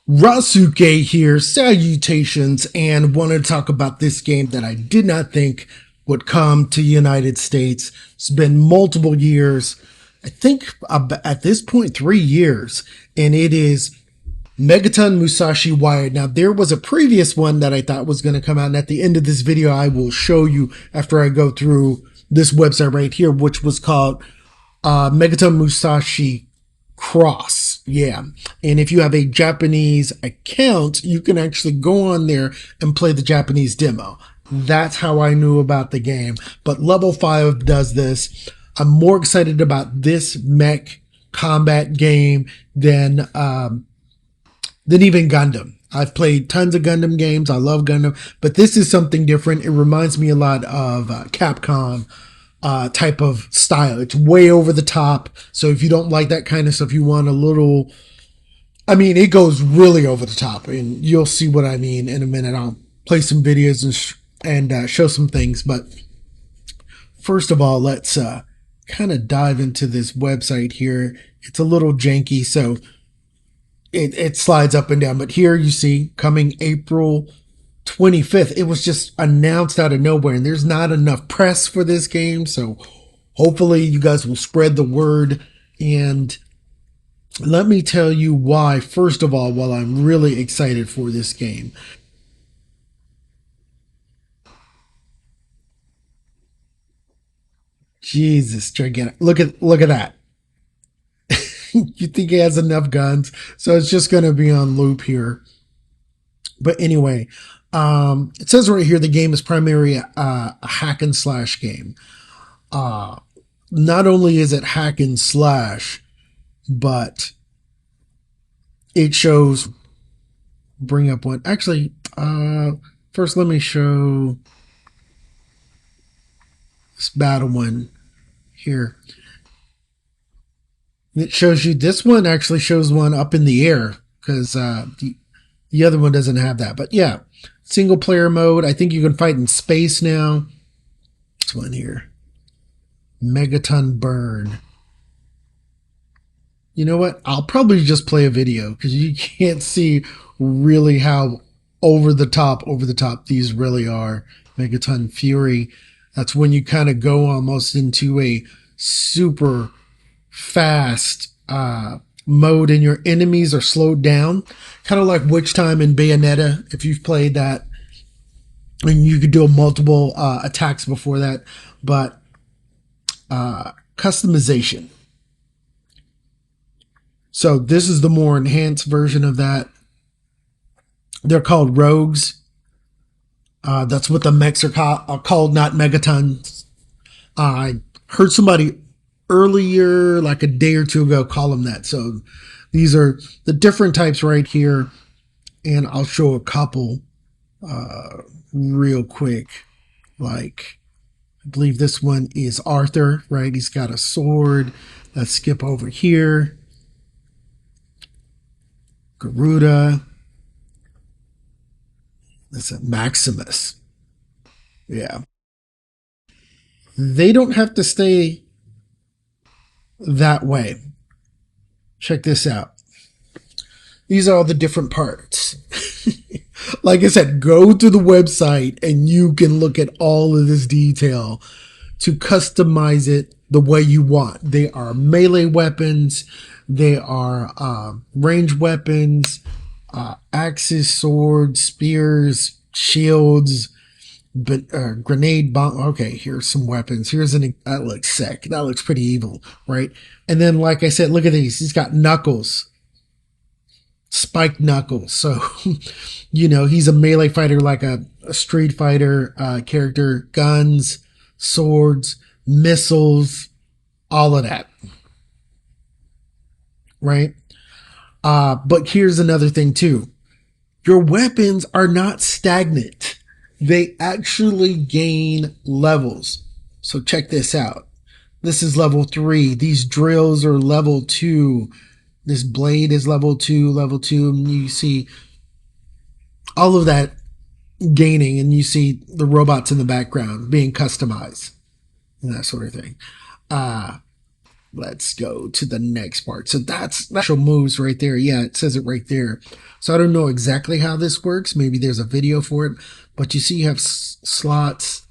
Rasuke here, salutations, and wanted to talk about this game that I did not think would come to the United States. It's been multiple years, I think at this point 3 years, and it is Megaton Musashi Wired. Now there was a previous one that I thought was going to come out, and at the end of this video I will show you after I go through this website right here, which was called Megaton Musashi Cross. Yeah. And if you have a Japanese account, you can actually go on there and play the Japanese demo. That's how I knew about the game. But Level 5 does this. I'm more excited about this mech combat game than even Gundam. I've played tons of Gundam games. I love Gundam, but this is something different. It reminds me a lot of Capcom type of style. It's way over the top. So if you don't like that kind of stuff, you want a little, I mean, it goes really over the top, and you'll see what I mean in a minute. I'll play some videos and show some things. But first of all, let's kind of dive into this website here. It's a little janky, so it slides up and down. But here you see coming April 25th. It was just announced out of nowhere, and there's not enough press for this game, so hopefully you guys will spread the word. And let me tell you why, first of all, while I'm really excited for this game. Jesus, gigantic. Look at that. You think he has enough guns? So it's just going to be on loop here. But anyway, it says right here the game is primarily a hack and slash game. Not only is it hack and slash, but it shows, bring up one. Actually, first let me show this battle one here. It shows you, this one actually shows one up in the air, because the other one doesn't have that. But yeah, single player mode. I think you can fight in space now. This one here, Megaton Burn. You know what? I'll probably just play a video, because you can't see really how over the top these really are. Megaton Fury. That's when you kind of go almost into a super fast mode, and your enemies are slowed down, kind of like Witch Time and Bayonetta, if you've played that. And you could do multiple attacks before that. But customization. So this is the more enhanced version of that. They're called rogues. That's what the mechs are called, not megatons. I heard somebody earlier, like a day or two ago, call them that. So these are the different types right here, and I'll show a couple real quick. Like, I believe this one is Arthur, right? He's got a sword. Let's skip over here. Garuda. That's a Maximus. Yeah. They don't have to stay that way. Check this out. These are all the different parts. Like I said, go to the website and you can look at all of this detail to customize it the way you want. They are melee weapons. They are range weapons, axes, swords, spears, shields, but grenade bomb. Okay, here's some weapons. Here's that looks sick. That looks pretty evil, right? And then, like I said, look at these. He's got knuckles, spiked knuckles. So, you know, he's a melee fighter, like a Street Fighter character. Guns, swords, missiles, all of that, right? But here's another thing too. Your weapons are not stagnant. They actually gain levels. So check this out. This is level 3. These drills are level 2. This blade is level 2, level 2. And you see all of that gaining, and you see the robots in the background being customized and that sort of thing. let's go to the next part. So that's special moves right there. Yeah, it says it right there. So I don't know exactly how this works. Maybe there's a video for it, but you see you have slots,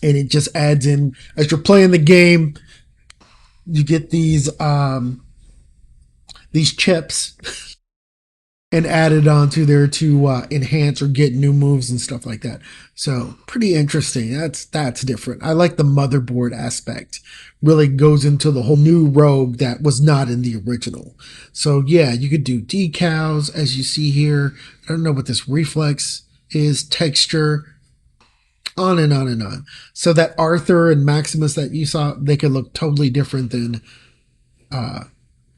and it just adds in as you're playing the game. You get these chips and added onto there to enhance or get new moves and stuff like that. So pretty interesting. That's different. I like the motherboard aspect. Really goes into the whole new rogue that was not in the original. So yeah, you could do decals as you see here. I don't know what this reflex is, texture, on and on and on. So that Arthur and Maximus that you saw, they could look totally different than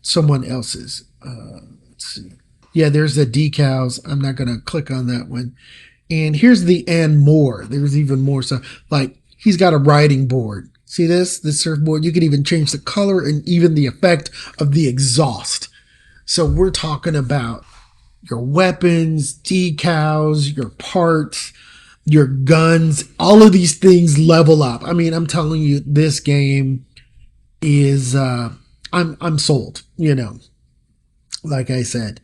someone else's. Let's see. Yeah, there's the decals. I'm not going to click on that one. And here's the and more. There's even more stuff. Like he's got a riding board. See this surfboard? You could even change the color and even the effect of the exhaust. So we're talking about your weapons, decals, your parts, your guns. All of these things level up. I mean, I'm telling you, this game is I'm sold, you know. Like I said,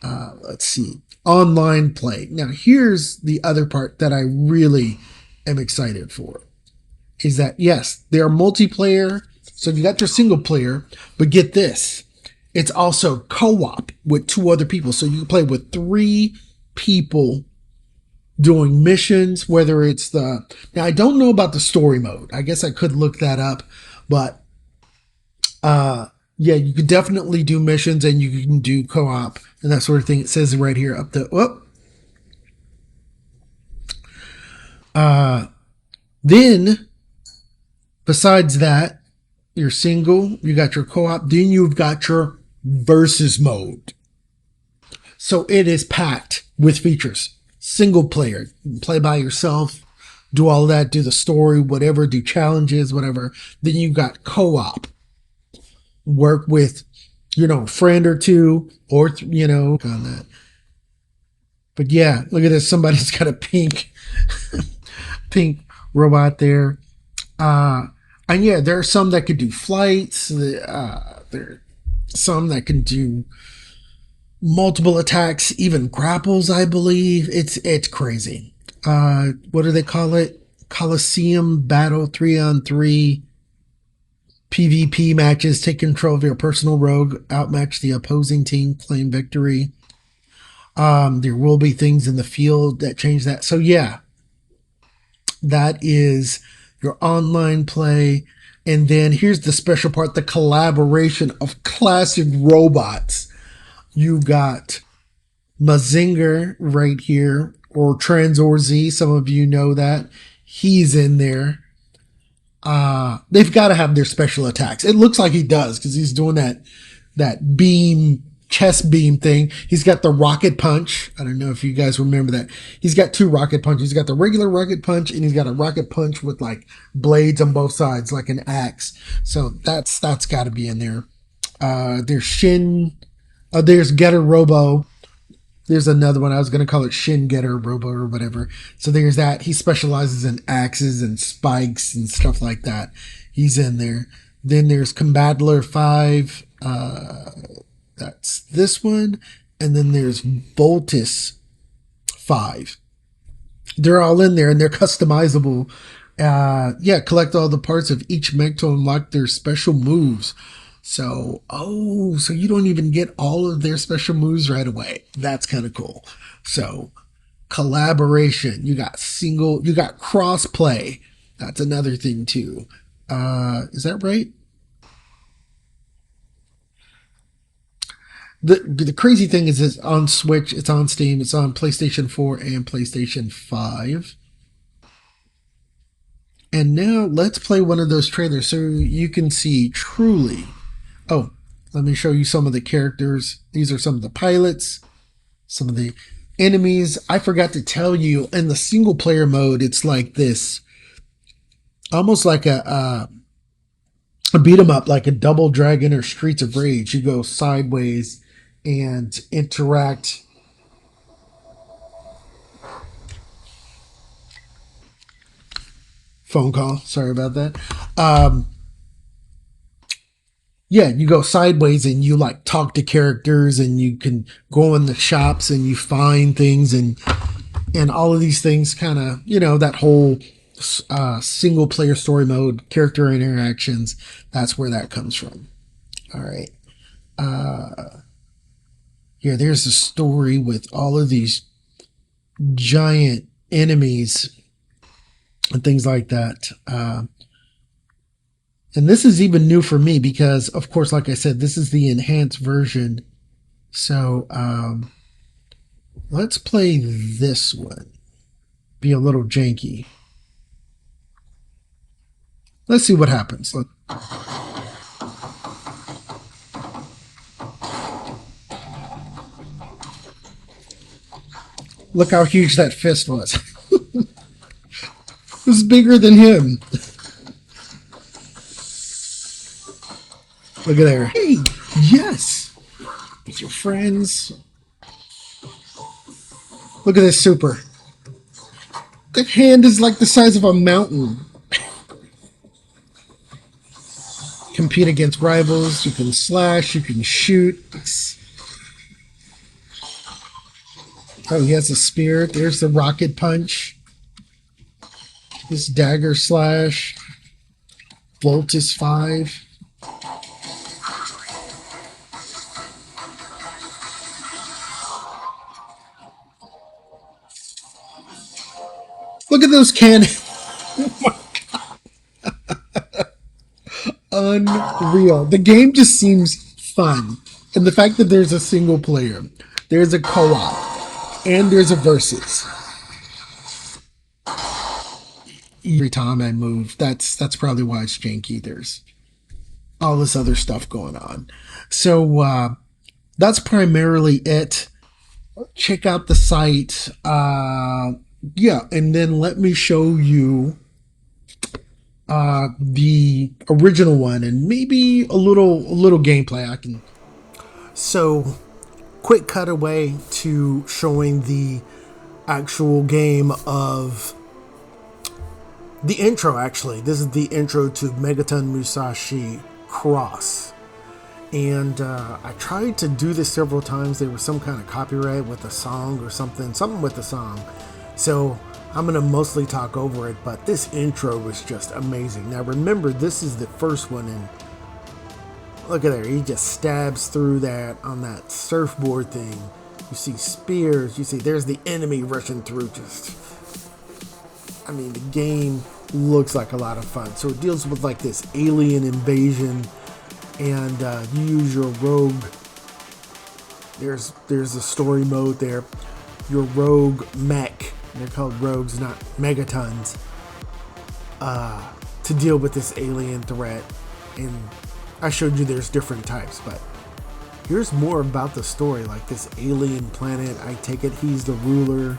let's see. Online play. Now, here's the other part that I really am excited for. Is that, yes, they are multiplayer. So you got your single player, but get this. It's also co-op with 2 other people. So you can play with 3 people doing missions, whether it's now I don't know about the story mode. I guess I could look that up, but yeah, you could definitely do missions and you can do co-op and that sort of thing. It says right here up the then besides that, you're single, you got your co-op, then you've got your versus mode. So it is packed with features. Single player, play by yourself, do all that, do the story, whatever, do challenges, whatever. Then you got co-op, work with, you know, a friend or 2 or, you know, on that. But yeah, look at this. Somebody's got a pink robot there. And yeah, there are some that could do flights. There are some that can do multiple attacks, even grapples, I believe. It's crazy. What do they call it? Coliseum Battle 3-on-3 PvP matches. Take control of your personal rogue, outmatch the opposing team, claim victory. There will be things in the field that change that. So yeah, that is your online play. And then here's the special part, the collaboration of classic robots. You got Mazinger right here, or Transor Z. Some of you know that. He's in there. They've got to have their special attacks. It looks like he does because he's doing that beam, chest beam thing. He's got the rocket punch. I don't know if you guys remember that. He's got 2 rocket punches. He's got the regular rocket punch and he's got a rocket punch with like blades on both sides, like an axe. So that's got to be in there. There's Getter Robo. There's another one. I was going to call it Shin Getter Robo or whatever. So there's that. He specializes in axes and spikes and stuff like that. He's in there. Then there's Combattler 5. That's this one. And then there's Voltus 5. They're all in there and they're customizable. Yeah, collect all the parts of each mech to unlock their special moves. So you don't even get all of their special moves right away. That's kind of cool. So collaboration, you got cross play. That's another thing too. Is that right? The crazy thing is it's on Switch, it's on Steam, it's on PlayStation 4 and PlayStation 5. And now let's play one of those trailers so you can see truly. Oh, let me show you some of the characters. These are some of the pilots, some of the enemies. I forgot to tell you, in the single player mode, it's like this, almost like a beat 'em up, like a Double Dragon or Streets of Rage. You go sideways and interact. Phone call. Sorry about that. yeah, you go sideways and you like talk to characters and you can go in the shops and you find things and all of these things kind of, that whole single player story mode, character interactions, that's where that comes from. All right. Yeah, there's a story with all of these giant enemies and things like that. And this is even new for me because, of course, like I said, this is the enhanced version. So let's play this one. Be a little janky. Let's see what happens. Look how huge that fist was. It was bigger than him. Look at there. Hey, yes. With your friends. Look at this super. That hand is like the size of a mountain. Compete against rivals. You can slash. You can shoot. Oh, he has a spear. There's the rocket punch. This dagger slash. Volt is 5. Look at those cannons. Oh my God. Unreal. The game just seems fun. And the fact that there's a single player, there's a co-op, and there's a versus. Every time I move, that's probably why it's janky. There's all this other stuff going on. So that's primarily it. Check out the site. Yeah, and then let me show you the original one and maybe a little gameplay I can. So, quick cutaway to showing the actual game of the intro. Actually, this is the intro to Megaton Musashi Cross. And I tried to do this several times. There was some kind of copyright with a song or something with the song. So I'm going to mostly talk over it, but this intro was just amazing. Now remember, this is the first one, and look at there. He just stabs through that on that surfboard thing. You see spears. You see there's the enemy rushing through. I mean, the game looks like a lot of fun. So it deals with like this alien invasion, and you use your rogue. There's a story mode there. Your rogue mech. They're called rogues, not megatons, to deal with this alien threat. And I showed you there's different types, but here's more about the story. Like this alien planet, I take it he's the ruler.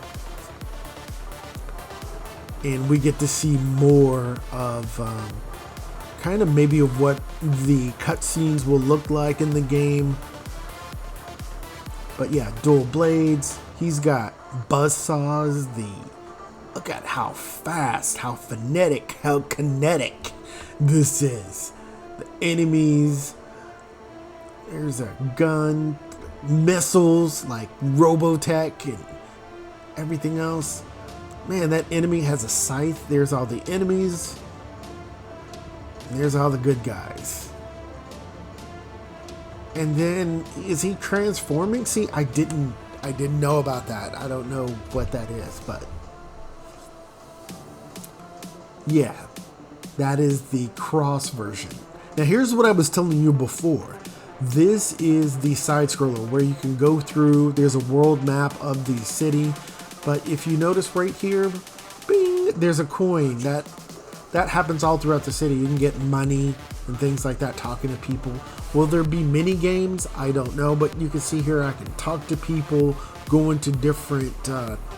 And we get to see more of kind of maybe of what the cutscenes will look like in the game. But yeah, dual blades. He's got buzzsaws. Look at how fast, how frenetic, how kinetic this is. The enemies. There's a gun, missiles like Robotech and everything else. Man, that enemy has a scythe. There's all the enemies. And there's all the good guys. And then, is he transforming? See, I didn't know about that. I don't know what that is, but yeah, that is the cross version. Now, here's what I was telling you before. This is the side scroller where you can go through. There's a world map of the city, but if you notice right here, bing, there's a coin that happens all throughout the city. You can get money and things like that, talking to people. Will there be mini games? I don't know, but you can see here I can talk to people, go into different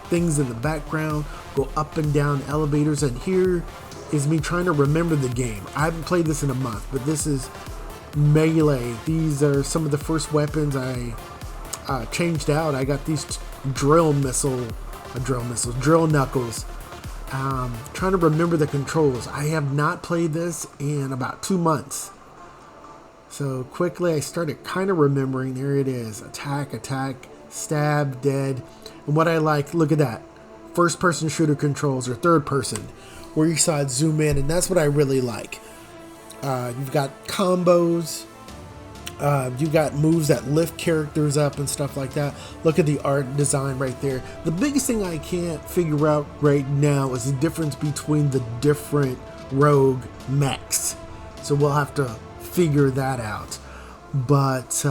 things in the background, go up and down elevators, and here is me trying to remember the game. I haven't played this in a month, but this is melee. These are some of the first weapons I changed out. I got these drill knuckles. Trying to remember the controls. I have not played this in about 2 months. So quickly I started kind of remembering. There it is. Attack, attack, stab, dead. And what I like, look at that. First person shooter controls, or third person, where you saw it zoom in, and that's what I really like. You've got combos. You got moves that lift characters up and stuff like that. Look at the art design right there. The biggest thing I can't figure out right now is the difference between the different rogue mechs. So we'll have to figure that out. But,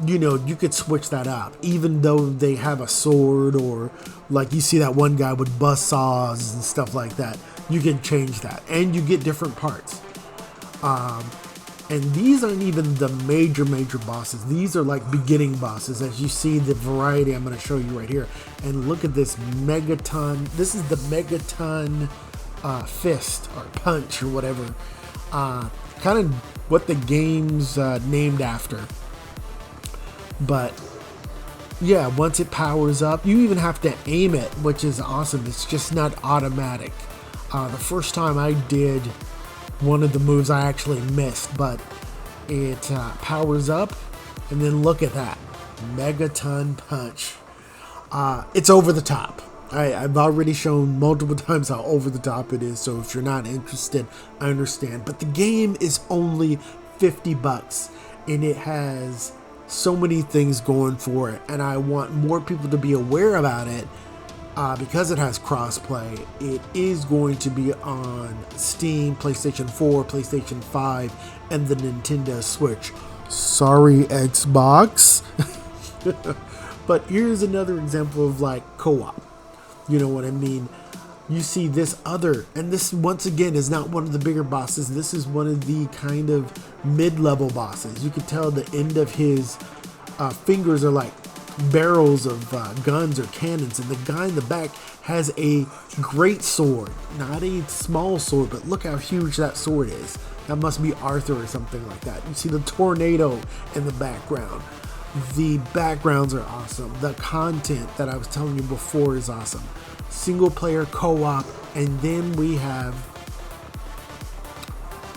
you know, you could switch that up. Even though they have a sword, or like you see that one guy with buzz saws and stuff like that. You can change that. And you get different parts. And these aren't even the major bosses. These are like beginning bosses. As you see the variety I'm going to show you right here. And look at this Megaton. This is the Megaton fist or punch or whatever. Kind of what the game's named after. But yeah, once it powers up, you even have to aim it, which is awesome. It's just not automatic. The first time I did one of the moves, I actually missed, but it powers up, and then look at that Megaton punch. It's over the top. I've already shown multiple times how over the top it is, so if you're not interested, I understand. But the game is only $50, and it has so many things going for it, and I want more people to be aware about it. Because it has crossplay, it is going to be on Steam, PlayStation 4, PlayStation 5, and the Nintendo Switch. Sorry, Xbox. But here's another example of like co-op. You know what I mean? You see this other, and this once again is not one of the bigger bosses. This is one of the kind of mid-level bosses. You can tell the end of his fingers are like barrels of guns or cannons, and the guy in the back has a great sword, not a small sword, but look how huge that sword is. That must be Arthur or something like that. You see the tornado in the background. The backgrounds are awesome. The content that I was telling you before is awesome. Single player co-op, and then we have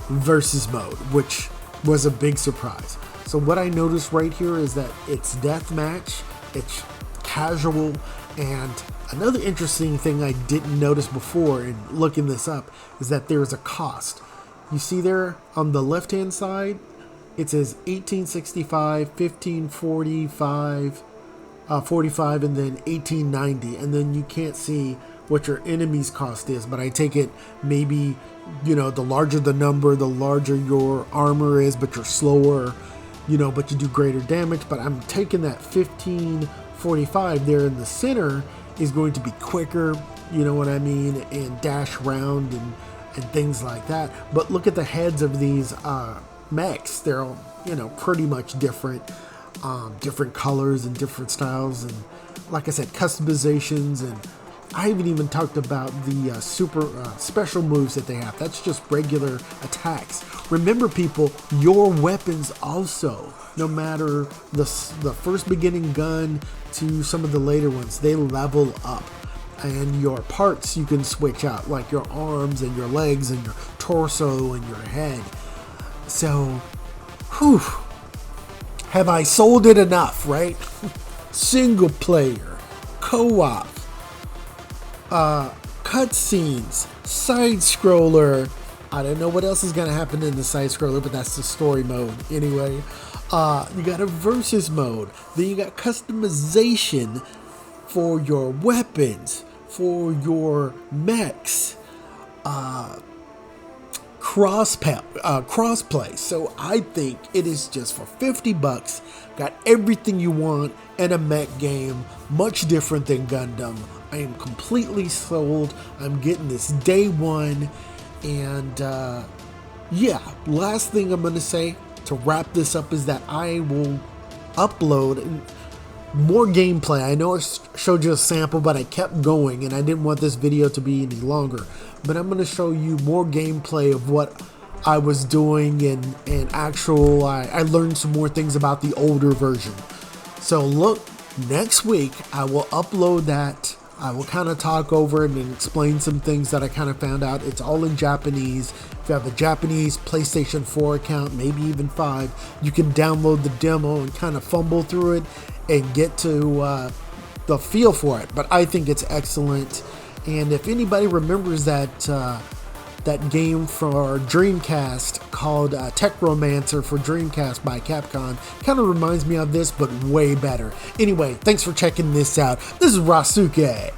versus mode, which was a big surprise. So what I noticed right here is that it's deathmatch, it's casual, and another interesting thing I didn't notice before in looking this up is that there's a cost. You see there on the left hand side, it says 1865, 1545, 45, and then 1890, and then you can't see what your enemy's cost is, but I take it maybe, you know, the larger the number, the larger your armor is, but you're slower, you know, but you do greater damage. But I'm taking that 1545 there in the center is going to be quicker, you know what I mean, and dash around and things like that. But look at the heads of these mechs. They're all, you know, pretty much different. Different colors and different styles, and like I said, customizations. And I haven't even talked about the super special moves that they have. That's just regular attacks. Remember, people, your weapons also, no matter the first beginning gun to some of the later ones, they level up. And your parts you can switch out, like your arms and your legs and your torso and your head. So, whew. Have I sold it enough, right? Single player, co-op, cutscenes, side scroller. I don't know what else is going to happen in the side scroller, but that's the story mode anyway. You got a versus mode. Then you got customization for your weapons, for your mechs. Crossplay. So I think it is just for $50. Got everything you want in a mech game, much different than Gundam. I am completely sold. I'm getting this day one. And yeah, last thing I'm going to say to wrap this up is that I will upload more gameplay. I know I showed you a sample, but I kept going and I didn't want this video to be any longer. But I'm going to show you more gameplay of what I was doing and actual, I learned some more things about the older version. So look, next week I will upload that I will kind of talk over it and explain some things that I kind of found out. It's all in Japanese. If you have a Japanese PlayStation 4 account, maybe even 5, you can download the demo and kind of fumble through it and get to the feel for it. But I think it's excellent. And if anybody remembers that game for Dreamcast called Tech Romancer for Dreamcast by Capcom, kind of reminds me of this, but way better. Anyway, thanks for checking this out. This is Rasuke.